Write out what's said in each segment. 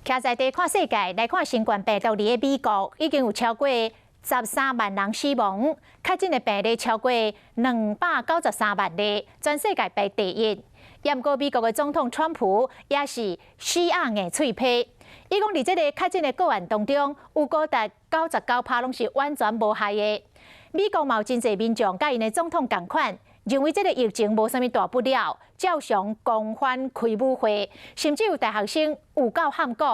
徛在地看世界，来看新冠病毒伫美国已经有超过13万人死亡，确诊的病例超过293万例，全世界排第一。不过，美国的总统川普也是死硬硬脆皮，伊讲伫这个确诊的个案当中，有高达99%拢是完全无害的。美国嘛有真侪民众甲因的总统同款，认为这个疫情无啥物大不了，照常公欢开舞会，甚至有大学生有够喊鼓，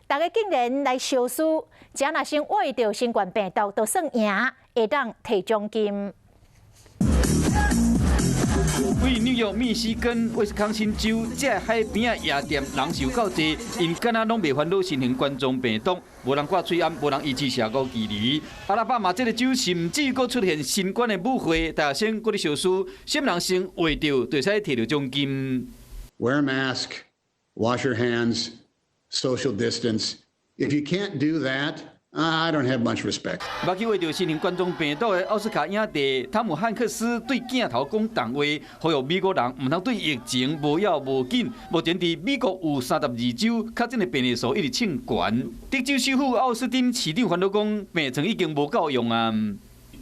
大家竟然来烧书，只要若先为着新冠病毒，就算赢，会当摕奖金。为纽约、密西根、威斯康辛州这海边仔夜店人受够济，因敢若拢未烦恼新型冠状病毒，无人挂嘴暗，无人医治社交距离。阿拉巴马这个州甚至佫出现新冠的舞会，大学生佫咧烧书，什么人先画着，就使摕到奖金。Wear a mask, wash your hands, social distance. If you can't do that, I don't have much respect. 目去为着新型冠状病毒的奥斯卡影帝汤姆汉克斯对镜头讲重话，呼吁美国人唔通对疫情无要无紧。目前伫美国有32州确诊的病例数一直冲悬。德州首府奥斯汀市长烦恼讲，病床已经无够用啊。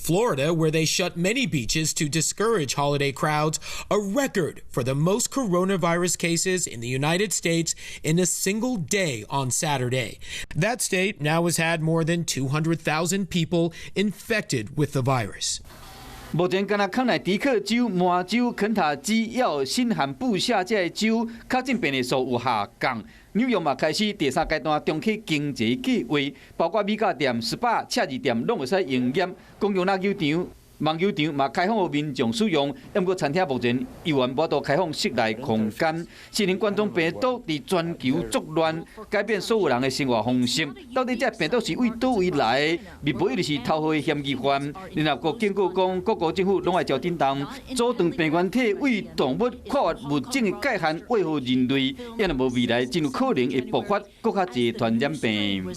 Florida, where they shut many beaches to discourage holiday crowds, a record for the most coronavirus cases in the United States in a single day on Saturday. That state now has had more than 200,000 people infected with the virus. 目前，敢若康乃狄克州、麻州、肯塔基、也有新罕布夏这些州确诊病例数有下降。纽约嘛开始第3阶段重启经济计划，包括米甲店、SPA、赤字店拢会使营业，公共篮球场、网球场嘛开放予民众使用。不过餐厅目前依然无多开放室内空间。新型冠状病毒伫全球作乱，改变所有人的生活方式。到底这病毒是为倒位来？密报一直是偷货嫌疑犯。联合国警告讲，各国政府拢爱照叮当，阻断病原体为动物跨越物种的界限，为何人类也若无未来，真有可能会爆发更较侪传染病。